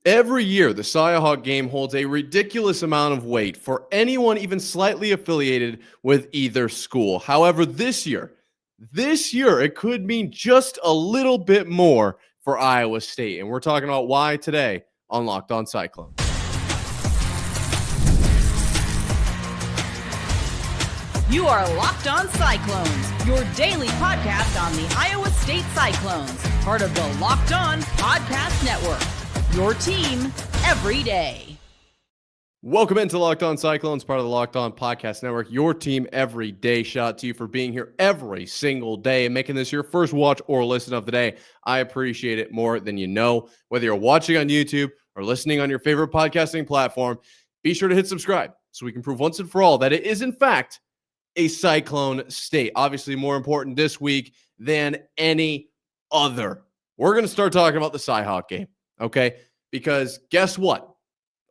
Every year, the Cyhawk game holds a ridiculous amount of weight for anyone even slightly affiliated with either school. However, this year, it could mean just a little bit more for Iowa State. And we're talking about why today on Locked On Cyclone. You are Locked On Cyclones, your daily podcast on the Iowa State Cyclones, part of the Locked On Podcast Network. Your team every day. Welcome into Locked On Cyclones, part of the Locked On Podcast Network. Your team every day. Shout out to you for being here every single day and making this your first watch or listen of the day. I appreciate it more than you know. Whether you're watching on YouTube or listening on your favorite podcasting platform, be sure to hit subscribe so we can prove once and for all that it is, in fact, a Cyclone state. Obviously, more important this week than any other. We're going to start talking about the Cyhawk game. Okay, because guess what?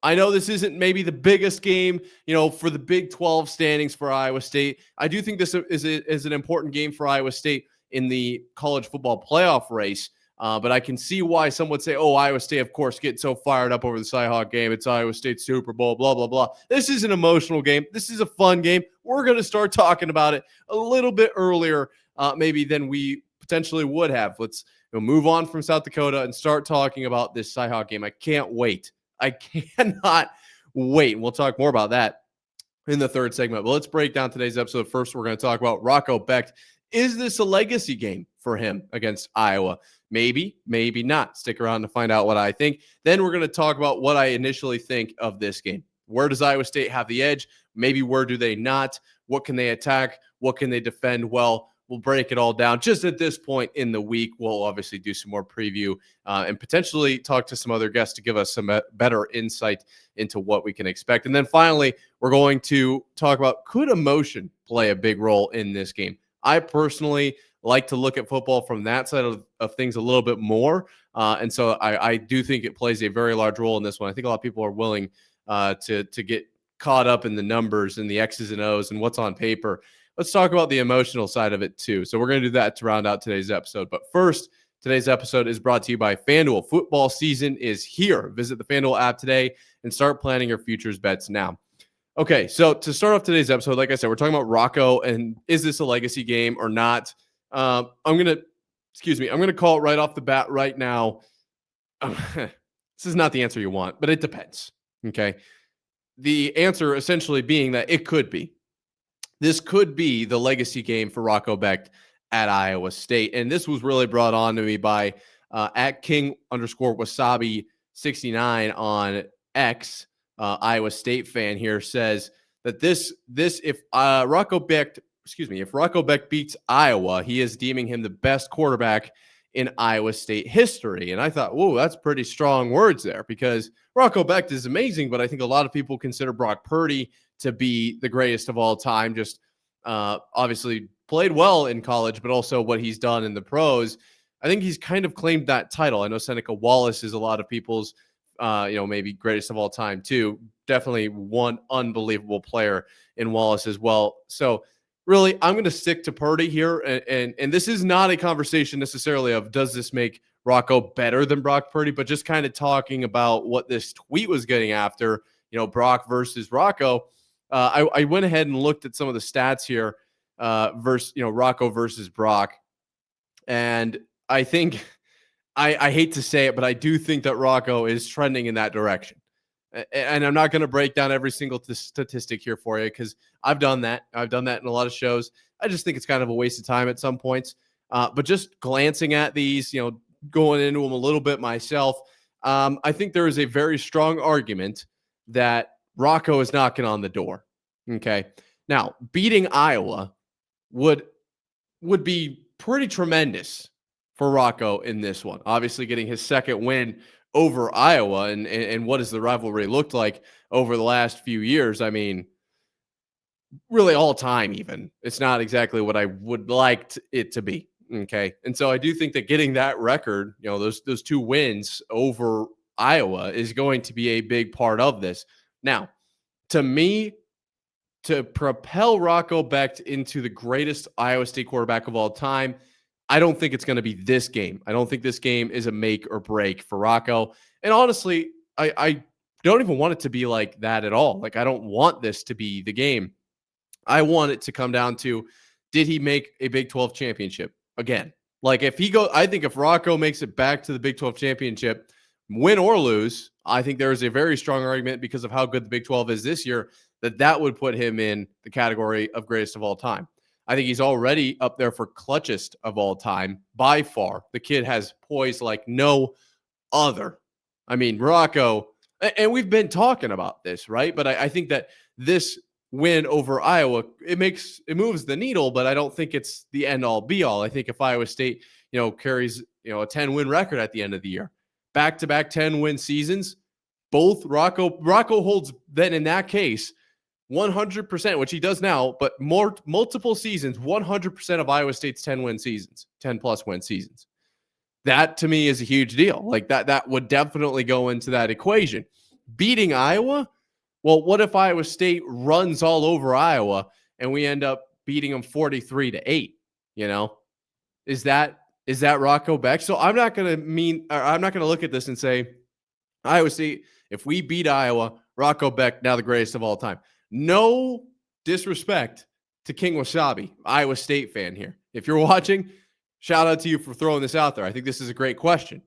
I know this isn't maybe the biggest game, for the Big 12 standings for Iowa State. I do think this is an important game for Iowa State in the college football playoff race. But I can see why some would say, oh, Iowa State, of course, get so fired up over the Cyhawk game. It's Iowa State Super Bowl, blah, blah, blah. This is an emotional game. This is a fun game. We're going to start talking about it a little bit earlier maybe than we potentially would have. Let's move on from South Dakota and start talking about this Cyhawk game. I can't wait. I cannot wait. We'll talk more about that in the third segment. But let's break down today's episode. First, we're going to talk about Rocco Becht. Is this a legacy game for him against Iowa? Maybe, maybe not. Stick around to find out what I think. Then we're going to talk about what I initially think of this game. Where does Iowa State have the edge? Maybe where do they not? What can they attack? What can they defend well? We'll break it all down just at this point in the week. We'll obviously do some more preview and potentially talk to some other guests to give us some better insight into what we can expect. And then finally, we're going to talk about, could emotion play a big role in this game? I personally like to look at football from that side of things a little bit more. And so I do think it plays a very large role in this one. I think a lot of people are willing to get caught up in the numbers and the X's and O's and what's on paper. Let's talk about the emotional side of it too. So we're going to do that to round out today's episode. But first, today's episode is brought to you by FanDuel. Football season is here. Visit the FanDuel app today and start planning your futures bets now. Okay, so to start off today's episode, like I said, we're talking about Rocco and is this a legacy game or not? I'm going to call it right off the bat right now. This is not the answer you want, but it depends. Okay. The answer essentially being that it could be. This could be the legacy game for Rocco Becht at Iowa State. And this was really brought on to me by at King_Wasabi69 on X. Iowa State fan here says that if Rocco Becht beats Iowa, he is deeming him the best quarterback in Iowa State history. And I thought, whoa, that's pretty strong words there, because Rocco Becht is amazing, but I think a lot of people consider Brock Purdy to be the greatest of all time. Just obviously played well in college, but also what he's done in the pros. I think he's kind of claimed that title. I know Seneca Wallace is a lot of people's, maybe greatest of all time too. Definitely one unbelievable player in Wallace as well. So really, I'm going to stick to Purdy here. And this is not a conversation necessarily of does this make Rocco better than Brock Purdy, but just kind of talking about what this tweet was getting after, Brock versus Rocco. I went ahead and looked at some of the stats here versus, Rocco versus Brock. And I think, I hate to say it, but I do think that Rocco is trending in that direction. And I'm not going to break down every single statistic here for you, because I've done that. I've done that in a lot of shows. I just think it's kind of a waste of time at some points. But just glancing at these, going into them a little bit myself, I think there is a very strong argument that Rocco is knocking on the door. Okay. Now, beating Iowa would be pretty tremendous for Rocco in this one. Obviously, getting his second win over Iowa and what has the rivalry looked like over the last few years. I mean, really all time even. It's not exactly what I would like it to be. Okay. And so I do think that getting that record, those two wins over Iowa is going to be a big part of this. Now, to me, to propel Rocco Becht into the greatest Iowa State quarterback of all time, I don't think it's going to be this game. I don't think this game is a make or break for Rocco. And honestly, I don't even want it to be like that at all. Like, I don't want this to be the game. I want it to come down to, did he make a Big 12 championship again? Like, I think if Rocco makes it back to the Big 12 championship, win or lose, I think there is a very strong argument, because of how good the Big 12 is this year, that would put him in the category of greatest of all time. I think he's already up there for clutchest of all time by far. The kid has poise like no other. I mean, Rocco, and we've been talking about this, right? But I think that this win over Iowa, it moves the needle, but I don't think it's the end all be all. I think if Iowa State, carries, a 10-win record at the end of the year, back-to-back 10-win seasons, both Rocco holds then in that case 100%, which he does now, but multiple seasons, 100% of Iowa State's 10-win seasons, 10+ win seasons. That to me is a huge deal. Like that would definitely go into that equation. Beating Iowa, well, what if Iowa State runs all over Iowa and we end up beating them 43-8? Is that Rocco Becht? So I'm not going to look at this and say Iowa State, if we beat Iowa, Rocco Becht now the greatest of all time. No disrespect to King Wasabi, Iowa State fan here. If you're watching, shout out to you for throwing this out there. I think this is a great question.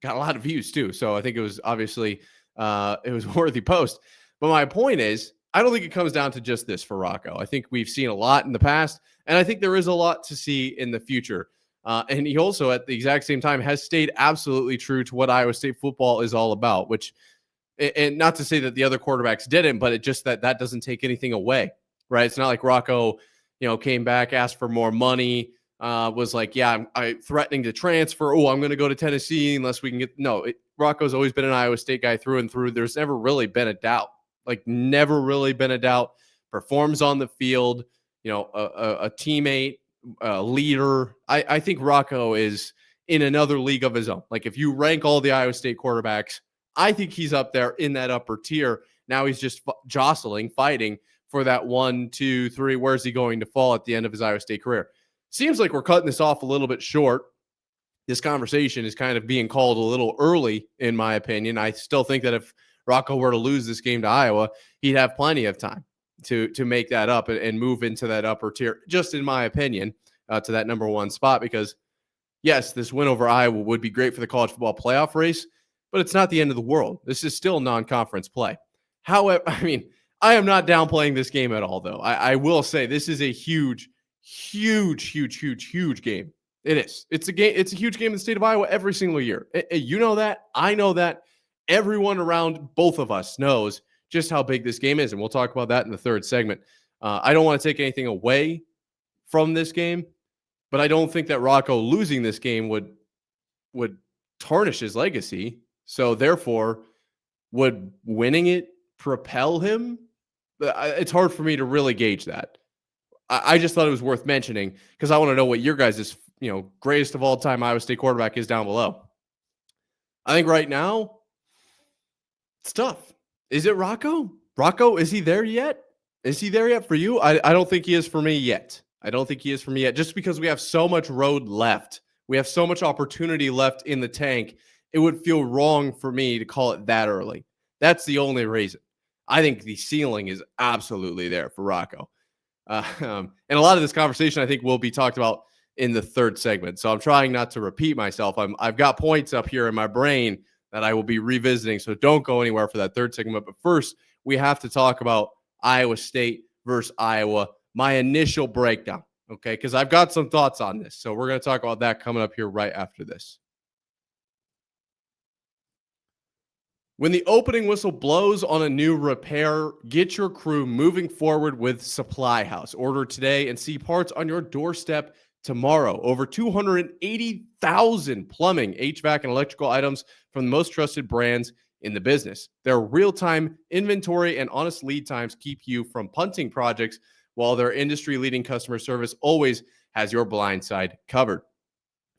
Got a lot of views too. So I think it was obviously it was a worthy post. But my point is, I don't think it comes down to just this for Rocco. I think we've seen a lot in the past, and I think there is a lot to see in the future. And he also, at the exact same time, has stayed absolutely true to what Iowa State football is all about, which, and not to say that the other quarterbacks didn't, but it just that doesn't take anything away, right? It's not like Rocco, came back, asked for more money, was like, yeah, I'm threatening to transfer. Oh, I'm going to go to Tennessee unless we can get. No, Rocco's always been an Iowa State guy through and through. There's never really been a doubt. Never really been a doubt. Performs on the field, a teammate, a leader. I think Rocco is in another league of his own. Like, if you rank all the Iowa State quarterbacks, I think he's up there in that upper tier. Now he's just fighting for that 1, 2, 3. Where's he going to fall at the end of his Iowa State career? Seems like we're cutting this off a little bit short. This conversation is kind of being called a little early, in my opinion. I still think that if Rocco were to lose this game to Iowa, he'd have plenty of time to make that up and move into that upper tier, just in my opinion, to that number 1 spot. Because, yes, this win over Iowa would be great for the college football playoff race, but it's not the end of the world. This is still non-conference play. However, I am not downplaying this game at all, though. I will say this is a huge game. It is. It's a game. It's a huge game in the state of Iowa every single year. You know that. I know that. Everyone around both of us knows just how big this game is, and we'll talk about that in the third segment. I don't want to take anything away from this game, but I don't think that Rocco losing this game would tarnish his legacy. So therefore, would winning it propel him? It's hard for me to really gauge that. I just thought it was worth mentioning because I want to know what your guys' greatest of all time Iowa State quarterback is down below. I think right now it's tough. Is it Rocco? Rocco, is he there yet? Is he there yet for you? I don't think he is for me yet. I don't think he is for me yet, just because we have so much road left. We have so much opportunity left in the tank. It would feel wrong for me to call it that early. That's the only reason. I think the ceiling is absolutely there for Rocco. And a lot of this conversation, I think, will be talked about in the third segment. So I'm trying not to repeat myself. I've got points up here in my brain that I will be revisiting. So don't go anywhere for that third segment. But first, we have to talk about Iowa State versus Iowa, my initial breakdown, okay? Because I've got some thoughts on this. So we're going to talk about that coming up here right after this. When the opening whistle blows on a new repair, get your crew moving forward with Supply House. Order today and see parts on your doorstep tomorrow. Over 280,000 plumbing, HVAC, and electrical items from the most trusted brands in the business. Their real-time inventory and honest lead times keep you from punting projects, while their industry-leading customer service always has your blind side covered.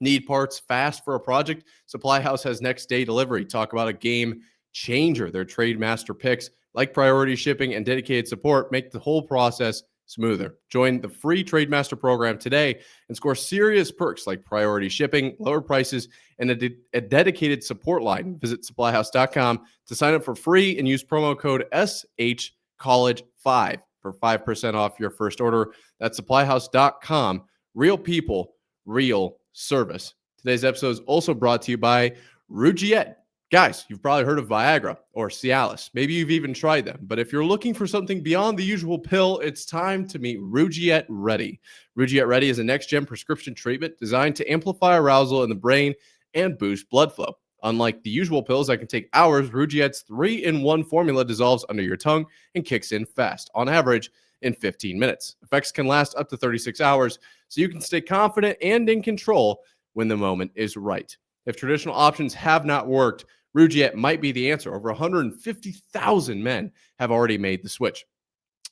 Need parts fast for a project? Supply House has next-day delivery. Talk about a game changer. Their trade master picks, like priority shipping and dedicated support, make the whole process smoother. Join the free Trademaster program today and score serious perks like priority shipping, lower prices, and a dedicated support line. Visit supplyhouse.com to sign up for free and use promo code SHCollege5 for 5% off your first order. That's supplyhouse.com. Real people, real service. Today's episode is also brought to you by Rugiet. Guys, you've probably heard of Viagra or Cialis. Maybe you've even tried them. But if you're looking for something beyond the usual pill, it's time to meet Rugiet Ready. Rugiet Ready is a next-gen prescription treatment designed to amplify arousal in the brain and boost blood flow. Unlike the usual pills that can take hours, Rugiet's 3-in-1 formula dissolves under your tongue and kicks in fast, on average in 15 minutes. Effects can last up to 36 hours, so you can stay confident and in control when the moment is right. If traditional options have not worked, Rugiet might be the answer. Over 150,000 men have already made the switch.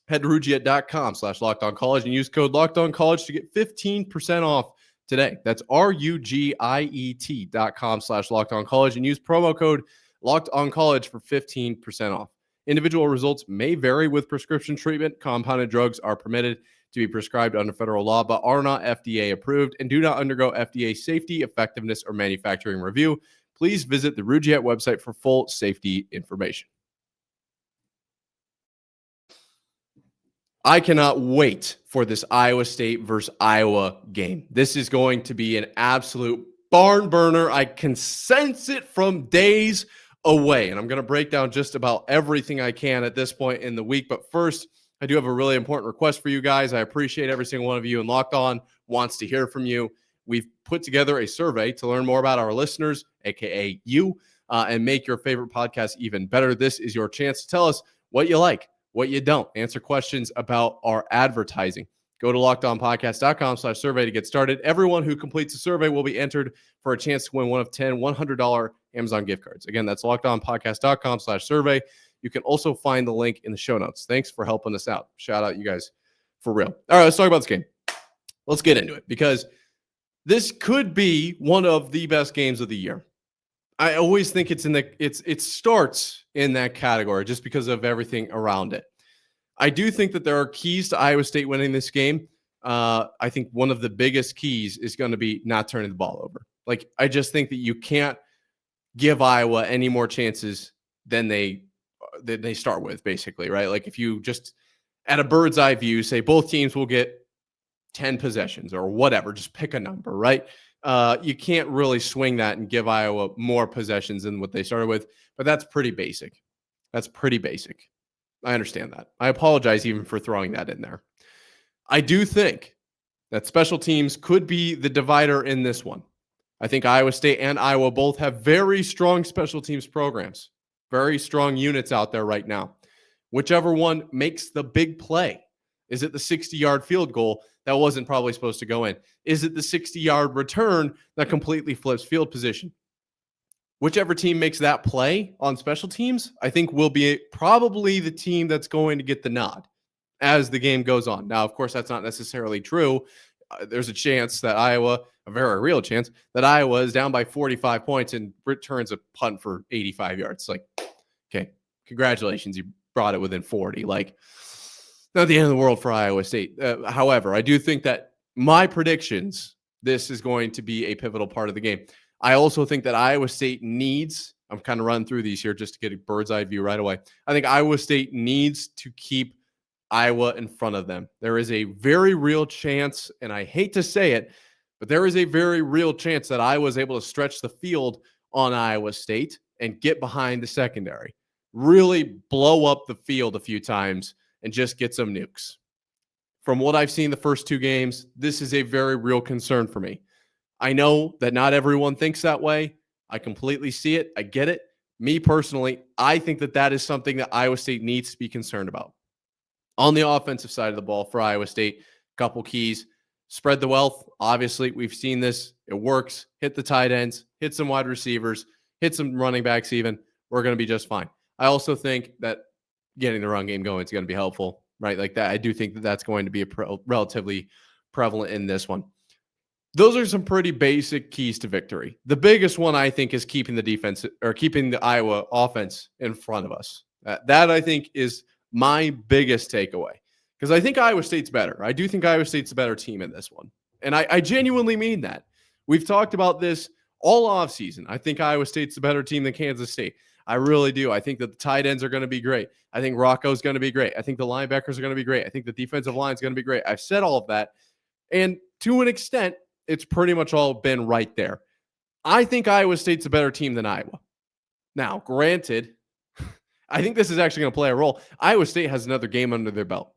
Head to Rugiet.com/LockedOnCollege and use code LockedOnCollege to get 15% off today. That's RUGIET.com/LockedOnCollege and use promo code LockedOnCollege for 15% off. Individual results may vary with prescription treatment. Compounded drugs are permitted to be prescribed under federal law, but are not FDA approved and do not undergo FDA safety, effectiveness, or manufacturing review. Please visit the Rugiet website for full safety information. I cannot wait for this Iowa State versus Iowa game. This is going to be an absolute barn burner. I can sense it from days away, and I'm going to break down just about everything I can at this point in the week. But first, I do have a really important request for you guys. I appreciate every single one of you, and Locked On wants to hear from you. We've put together a survey to learn more about our listeners, aka you, and make your favorite podcast even better. This is your chance to tell us what you like, what you don't. Answer questions about our advertising. Go to lockedonpodcast.com/survey to get started. Everyone who completes the survey will be entered for a chance to win one of 10 $100 Amazon gift cards. Again, that's lockedonpodcast.com/survey. You can also find the link in the show notes. Thanks for helping us out. Shout out you guys for real. All right, let's talk about this game. Let's get into it because this could be one of the best games of the year. I always think it starts in that category just because of everything around it. I do think that there are keys to Iowa State winning this game. I think one of the biggest keys is going to be not turning the ball over. Like, I just think that you can't give Iowa any more chances than they start with, basically, right? Like, if you just, at a bird's eye view, say both teams will get 10 possessions or whatever, just pick a number, right? You can't really swing that and give Iowa more possessions than what they started with, but that's pretty basic. That's pretty basic. I understand that. I apologize even for throwing that in there. I do think that special teams could be the divider in this one. I think Iowa State and Iowa both have very strong special teams programs, very strong units out there right now. Whichever one makes the big play. Is it the 60-yard field goal that wasn't probably supposed to go in? Is it the 60-yard return that completely flips field position? Whichever team makes that play on special teams, I think will be probably the team that's going to get the nod as the game goes on. Now, of course, that's not necessarily true. There's a chance that a very real chance, that Iowa is down by 45 points and returns a punt for 85 yards. Like, okay, congratulations, you brought it within 40. Like, not the end of the world for Iowa State. However, I do think that my predictions, this is going to be a pivotal part of the game. I also think that Iowa State needs, I'm kind of running through these here just to get a bird's eye view right away. I think Iowa State needs to keep Iowa in front of them. There is a very real chance, and I hate to say it, but there is a very real chance that Iowa is able to stretch the field on Iowa State and get behind the secondary. Really blow up the field a few times and just get some nukes. From what I've seen the first two games, this is a very real concern for me. I know that not everyone thinks that way. I completely see it. I get it. Me personally, I think that that is something that Iowa State needs to be concerned about. On the offensive side of the ball for Iowa State, a couple keys. Spread the wealth. Obviously, we've seen this. It works. Hit the tight ends. Hit some wide receivers. Hit some running backs even. We're going to be just fine. I also think that getting the run game going is going to be helpful, right? Like that. I do think that that's going to be relatively prevalent in this one. Those are some pretty basic keys to victory. The biggest one, I think, is keeping the defense or keeping the Iowa offense in front of us. That I think is my biggest takeaway, because I think Iowa State's better. I do think Iowa State's a better team in this one. And I genuinely mean that. We've talked about this all offseason. I think Iowa State's a better team than Kansas State. I really do. I think that the tight ends are going to be great. I think Rocco's going to be great. I think the linebackers are going to be great. I think the defensive line is going to be great. I've said all of that. And to an extent, it's pretty much all been right there. I think Iowa State's a better team than Iowa. Now, granted, I think this is actually going to play a role. Iowa State has another game under their belt.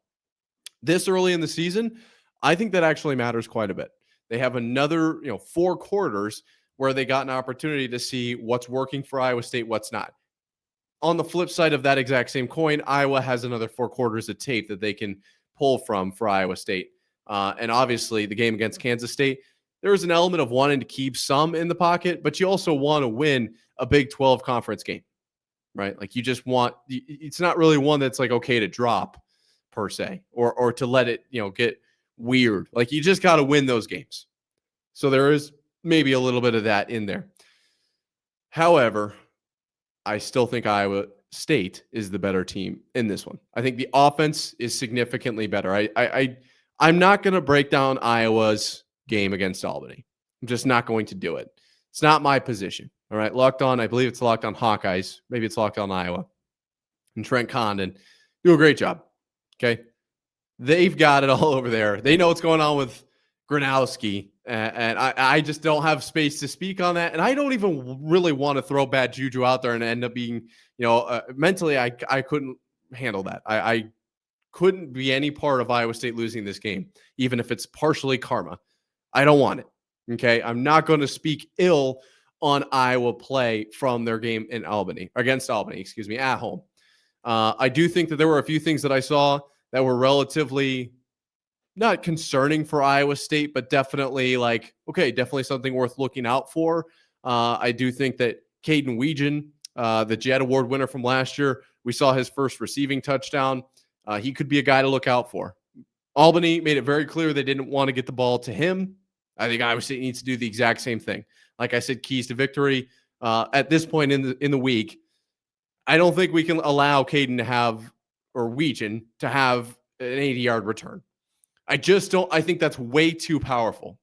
This early in the season, I think that actually matters quite a bit. They have another, 4 quarters where they got an opportunity to see what's working for Iowa State, what's not. On the flip side of that exact same coin, Iowa has another 4 quarters of tape that they can pull from for Iowa State. And obviously, the game against Kansas State, there is an element of wanting to keep some in the pocket, but you also want to win a Big 12 conference game, right? Like you just want, it's not really one that's like okay to drop per se, or to let it, get weird. Like you just got to win those games. So there is maybe a little bit of that in there. However, I still think Iowa State is the better team in this one. I think the offense is significantly better. I'm not going to break down Iowa's game against Albany. I'm just not going to do it. It's not my position. All right. Locked On, I believe it's Locked On Hawkeyes. Maybe it's Locked On Iowa. And Trent Condon do a great job. Okay. They've got it all over there. They know what's going on with Gronowski. And I just don't have space to speak on that. And I don't even really want to throw bad juju out there and end up being, mentally, I couldn't handle that. I couldn't be any part of Iowa State losing this game, even if it's partially karma. I don't want it. Okay. I'm not going to speak ill on Iowa play from their game in against Albany, at home. I do think that there were a few things that I saw that were relatively not concerning for Iowa State, but definitely definitely something worth looking out for. I do think that Caden Weegan, the Jet Award winner from last year, we saw his first receiving touchdown. He could be a guy to look out for. Albany made it very clear they didn't want to get the ball to him. I think Iowa State needs to do the exact same thing. Like I said, keys to victory. At this point in the week, I don't think we can allow Caden to have, or Weegan to have, an 80-yard return. I just don't. I think that's way too powerful.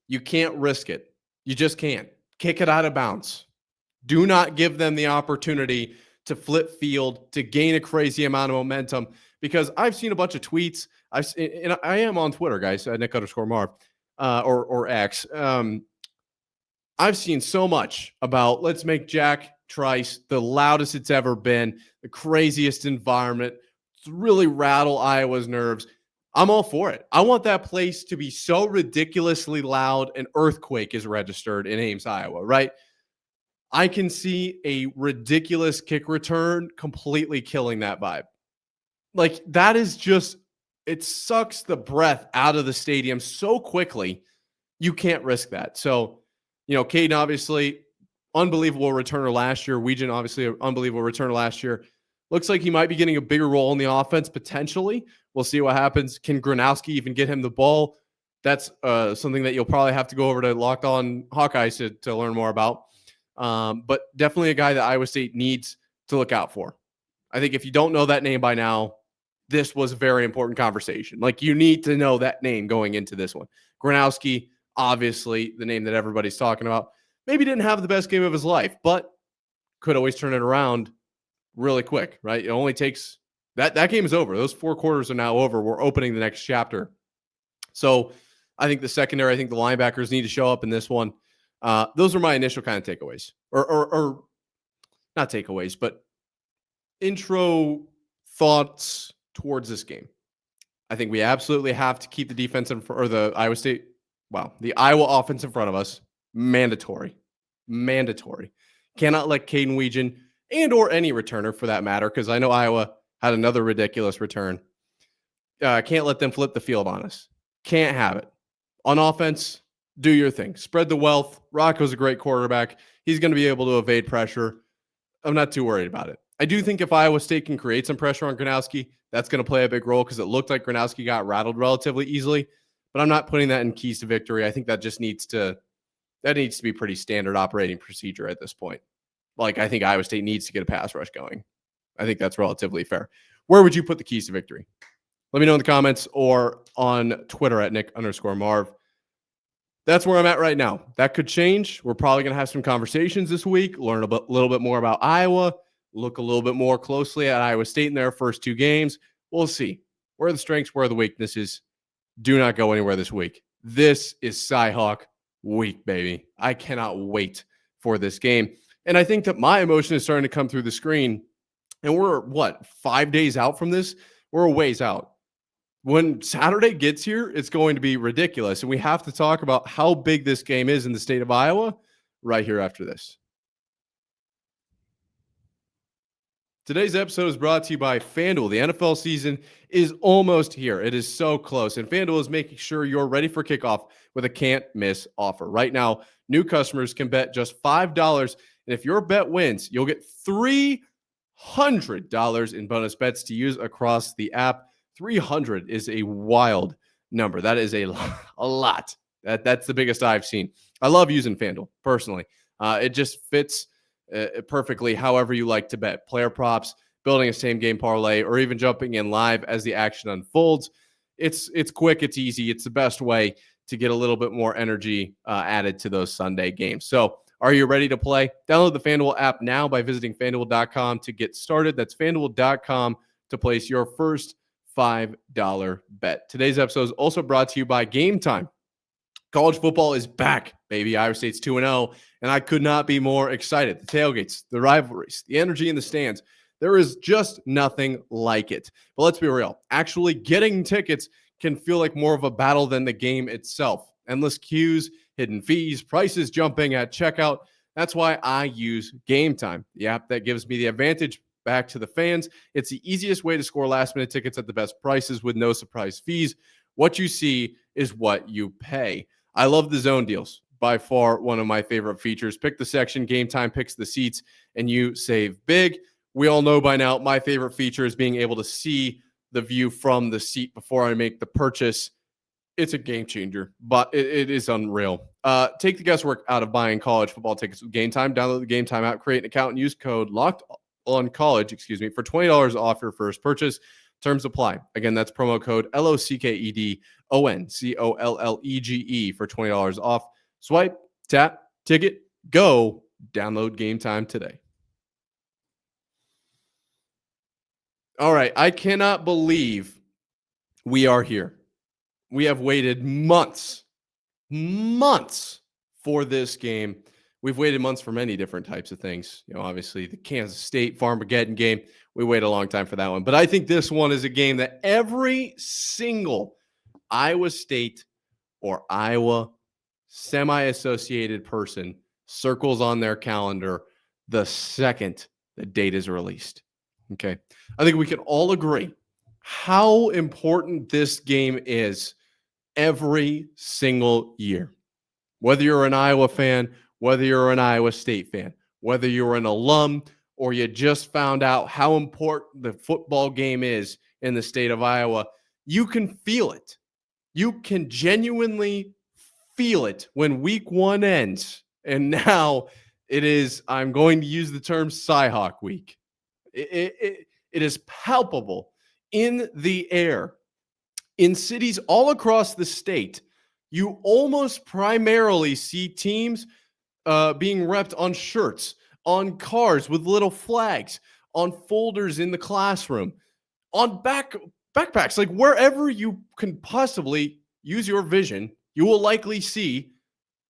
You can't risk it. You just can't. Kick it out of bounds. Do not give them the opportunity to flip field, to gain a crazy amount of momentum, because I've seen a bunch of tweets. And I am on Twitter, guys, Nick_Marv, or X. I've seen so much about let's make Jack Trice the loudest it's ever been, the craziest environment, to really rattle Iowa's nerves. I'm all for it. I want that place to be so ridiculously loud an earthquake is registered in Ames, Iowa, right? I can see a ridiculous kick return completely killing that vibe. Like, that is just, it sucks the breath out of the stadium so quickly. You can't risk that. So, Caden, obviously, unbelievable returner last year. Weegan, obviously, an unbelievable returner last year. Looks like he might be getting a bigger role in the offense, potentially. We'll see what happens. Can Gronowski even get him the ball? That's something that you'll probably have to go over to Locked On Hawkeyes to learn more about. But definitely a guy that Iowa State needs to look out for. I think if you don't know that name by now, this was a very important conversation. Like, you need to know that name going into this one. Gronowski, obviously, the name that everybody's talking about. Maybe didn't have the best game of his life, but could always turn it around really quick, right? It only takes that game is over. Those 4 quarters are now over. We're opening the next chapter. So I think the secondary, I think the linebackers need to show up in this one. Those are my initial kind of takeaways, or not takeaways, but intro thoughts towards this game. I think we absolutely have to keep the defense or the Iowa offense in front of us. Mandatory. Cannot let Caden Weegan or any returner for that matter, because I know Iowa had another ridiculous return. Can't let them flip the field on us. Can't have it. On offense, do your thing. Spread the wealth. Rocco's a great quarterback. He's going to be able to evade pressure. I'm not too worried about it. I do think if Iowa State can create some pressure on Gronowski, that's going to play a big role, because it looked like Gronowski got rattled relatively easily. But I'm not putting that in keys to victory. I think that just needs to be pretty standard operating procedure at this point. Like, I think Iowa State needs to get a pass rush going. I think that's relatively fair. Where would you put the keys to victory? Let me know in the comments or on Twitter at Nick_Marv. That's where I'm at right now. That could change. We're probably going to have some conversations this week, learn a little bit more about Iowa, look a little bit more closely at Iowa State in their first 2 games. We'll see. Where are the strengths, where are the weaknesses? Do not go anywhere this week. This is Cyhawk week, baby. I cannot wait for this game. And I think that my emotion is starting to come through the screen. And we're, 5 days out from this? We're a ways out. When Saturday gets here, it's going to be ridiculous. And we have to talk about how big this game is in the state of Iowa right here after this. Today's episode is brought to you by FanDuel. The NFL season is almost here. It is so close, and FanDuel is making sure you're ready for kickoff with a can't-miss offer. Right now, new customers can bet just $5, and if your bet wins, you'll get $300 in bonus bets to use across the app. 300 is a wild number. That is a lot. That's the biggest I've seen. I love using FanDuel, personally. It just fits perfectly however you like to bet. Player props, building a same game parlay, or even jumping in live as the action unfolds. It's quick, it's easy, it's the best way to get a little bit more energy added to those Sunday games. So are you ready to play? Download the FanDuel app now by visiting FanDuel.com to get started. That's FanDuel.com to place your first $5 bet. Today's episode is also brought to you by Game Time. College football is back, baby. Iowa State's 2-0, and I could not be more excited. The tailgates, the rivalries, the energy in the stands. There is just nothing like it. But let's be real. Actually getting tickets can feel like more of a battle than the game itself. Endless queues, hidden fees, prices jumping at checkout. That's why I use Game Time, the app that gives me the advantage back to the fans. It's the easiest way to score last-minute tickets at the best prices with no surprise fees. What you see is what you pay. I love the zone deals. By far one of my favorite features. Pick the section, Game Time picks the seats, and you save big. We all know by now my favorite feature is being able to see the view from the seat before I make the purchase. It's a game changer, but it is unreal. Take the guesswork out of buying college football tickets with Game Time. Download the Game Time app, create an account, and use code LOCKEDONCollege, for $20 off your first purchase. Terms apply. Again, that's promo code LOCKEDONCOLLEGE for $20 off. Swipe, tap, ticket, go. Download Game Time today. All right, I cannot believe we are here. We have waited months for this game. We've waited months for many different types of things. Obviously the Kansas State Farmageddon game, we waited a long time for that one. But I think this one is a game that every single Iowa State or Iowa semi-associated person circles on their calendar the second the date is released. Okay. I think we can all agree how important this game is every single year. Whether you're an Iowa fan, whether you're an Iowa State fan, whether you're an alum, or you just found out how important the football game is in the state of Iowa, you can feel it. You can genuinely feel it when week 1 ends. And now it is, I'm going to use the term Cyhawk week. It is palpable in the air. In cities all across the state, you almost primarily see teams being repped on shirts, on cars with little flags, on folders in the classroom, on backpacks. Like wherever you can possibly use your vision, you will likely see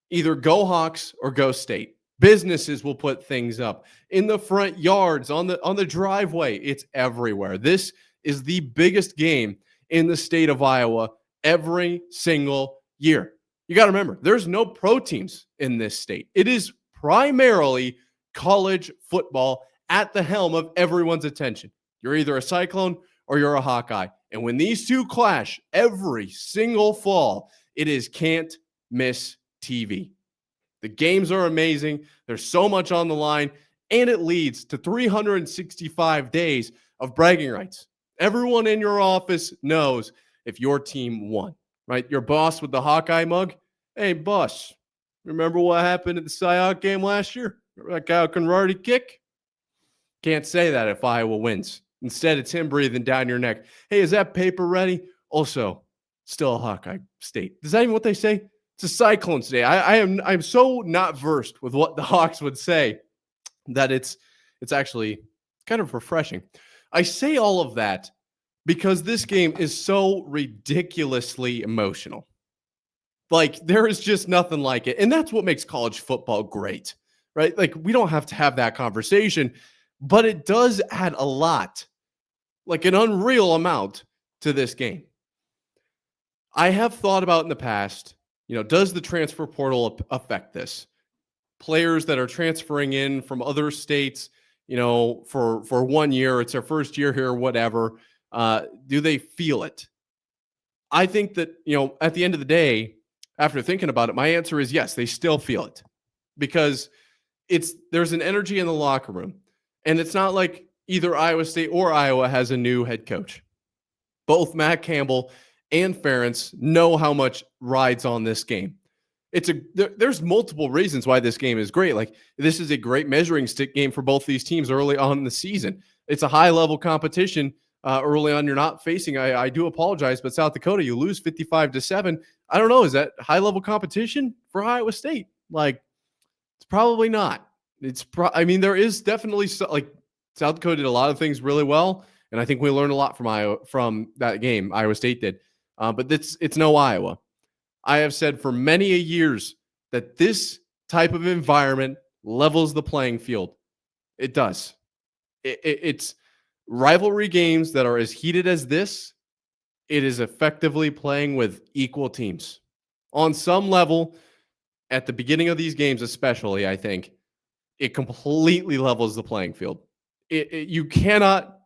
either Go Hawks or Go State. Businesses will put things up in the front yards, on the driveway. It's everywhere. This is the biggest game in the state of Iowa every single year. You got to remember, there's no pro teams in this state. It is primarily college football at the helm of everyone's attention. You're either a Cyclone or you're a Hawkeye. And when these two clash every single fall, it is can't miss TV. The games are amazing. There's so much on the line, and it leads to 365 days of bragging rights. Everyone in your office knows if your team won, right? Your boss with the Hawkeye mug. Hey, boss, remember what happened at the Cyhawk game last year? Remember that Kyle Conradi kick? Can't say that if Iowa wins. Instead, it's him breathing down your neck. Hey, is that paper ready? Also, still a Hawkeye state. Is that even what they say? It's a Cyclones today. I'm so not versed with what the Hawks would say that it's actually kind of refreshing. I say all of that because this game is so ridiculously emotional. Like, there is just nothing like it. And that's what makes college football great, right? Like, we don't have to have that conversation, but it does add a lot, like an unreal amount to this game. I have thought about in the past, does the transfer portal affect this? Players that are transferring in from other states, for 1 year, it's their first year here, whatever. Do they feel it? I think that, at the end of the day, after thinking about it, my answer is yes, they still feel it because there's an energy in the locker room. And it's not like either Iowa State or Iowa has a new head coach. Both Matt Campbell and Ferentz know how much rides on this game. There's multiple reasons why this game is great. Like, this is a great measuring stick game for both these teams early on in the season. It's a high level competition. Early on, you're not facing, I do apologize, but South Dakota, you lose 55-7. I don't know. Is that high level competition for Iowa State? Like, it's probably not. There is definitely like South Dakota did a lot of things really well. And I think we learned a lot from that game. Iowa State did. But it's no Iowa. I have said for many years that this type of environment levels the playing field. It does. It's rivalry games that are as heated as this. It is effectively playing with equal teams. On some level, at the beginning of these games especially, I think, it completely levels the playing field. You cannot,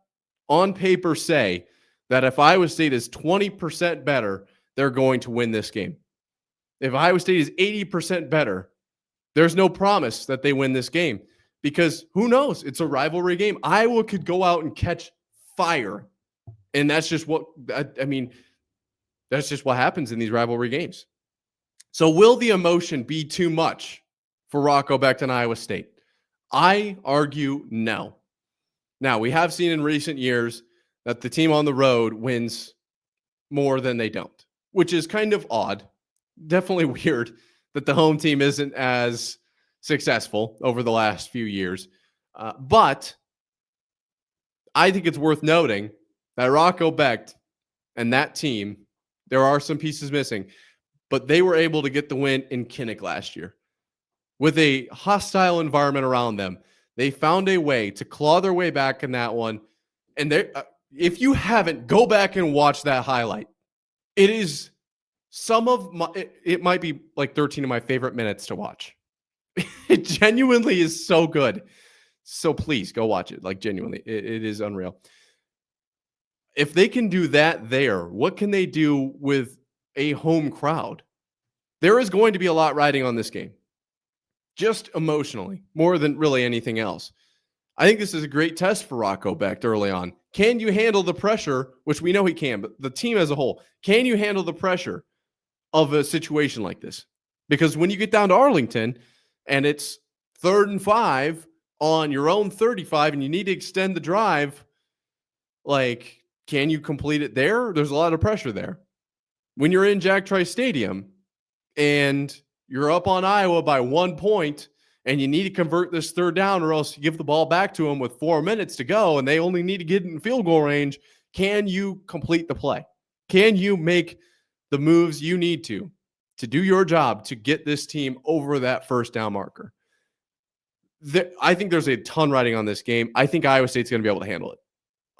on paper, say that if Iowa State is 20% better, they're going to win this game. If Iowa State is 80% better, there's no promise that they win this game because who knows? It's a rivalry game. Iowa could go out and catch fire. And that's just that's just what happens in these rivalry games. So will the emotion be too much for Rocco Becht and Iowa State? I argue no. Now, we have seen in recent years that the team on the road wins more than they don't, which is kind of odd. Definitely weird that the home team isn't as successful over the last few years. But I think it's worth noting that Rocco Becht and that team, there are some pieces missing, but they were able to get the win in Kinnick last year. With a hostile environment around them, they found a way to claw their way back in that one. And if you haven't, go back and watch that highlight. It is it might be like 13 of my favorite minutes to watch. It genuinely is so good. So please go watch it. Like, genuinely, it is unreal. If they can do that there, what can they do with a home crowd? There is going to be a lot riding on this game, just emotionally, more than really anything else. I think this is a great test for Rocco Becht early on. Can you handle the pressure, which we know he can, but the team as a whole, can you handle the pressure of a situation like this? Because when you get down to Arlington and it's 3rd and 5 on your own 35 and you need to extend the drive, like, can you complete it there? There's a lot of pressure there. When you're in Jack Trice Stadium and you're up on Iowa by 1 point and you need to convert this 3rd down or else you give the ball back to them with 4 minutes to go and they only need to get in field goal range, can you complete the play? Can you make the moves you need to do your job to get this team over that 1st down marker? I think there's a ton riding on this game. I think Iowa State's going to be able to handle it.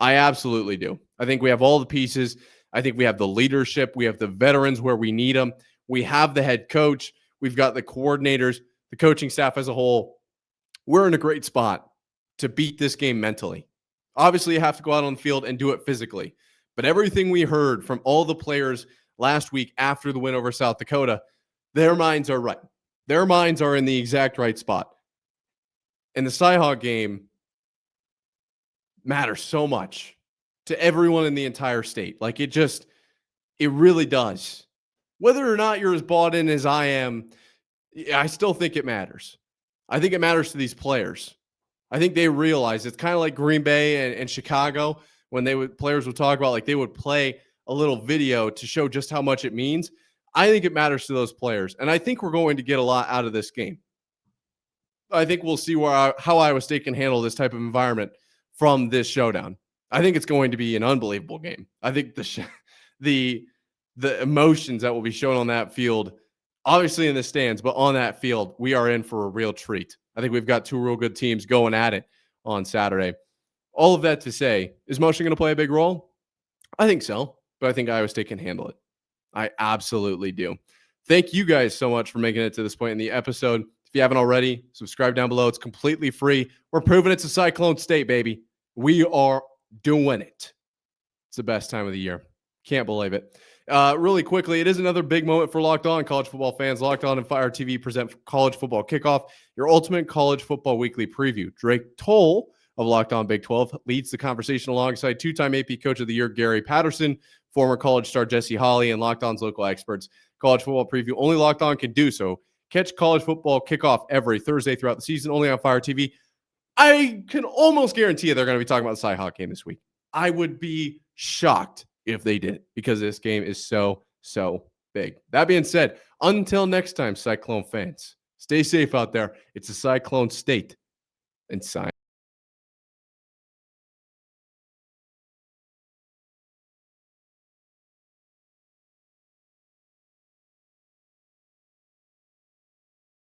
I absolutely do. I think we have all the pieces. I think we have the leadership. We have the veterans where we need them. We have the head coach. We've got the coordinators, the coaching staff as a whole. We're in a great spot to beat this game mentally. Obviously, you have to go out on the field and do it physically. But everything we heard from all the players last week after the win over South Dakota, their minds are right. Their minds are in the exact right spot. And the Cyhawk game matters so much to everyone in the entire state. Like, it really does. Whether or not you're as bought in as I am, I still think it matters. I think it matters to these players. I think they realize it's kind of like Green Bay and Chicago when players would talk about, like, they would play a little video to show just how much it means. I think it matters to those players, and I think we're going to get a lot out of this game. I think we'll see how Iowa State can handle this type of environment from this showdown. I think it's going to be an unbelievable game. I think the emotions that will be shown on that field, obviously in the stands, but on that field, we are in for a real treat. I think we've got two real good teams going at it on Saturday. All of that to say, is motion going to play a big role? I think so, but I think Iowa State can handle it. I absolutely do. Thank you guys so much for making it to this point in the episode. If you haven't already, subscribe down below. It's completely free. We're proving it's a Cyclone State, baby. We are doing it. It's the best time of the year. Can't believe it. Really quickly, it is another big moment for Locked On college football fans. Locked On and Fire TV present College Football Kickoff, your ultimate college football weekly preview. Drake Toll of Locked On Big 12 leads the conversation alongside two-time AP Coach of the Year Gary Patterson, former college star Jesse Holley, and Locked On's local experts. College football preview only Locked On can do so. Catch College Football Kickoff every Thursday throughout the season, only on Fire TV. I can almost guarantee you they're going to be talking about the Cyhawk game this week. I would be shocked if they did, because this game is so big. That being said, until next time, Cyclone fans, stay safe out there. It's a Cyclone State, and sign.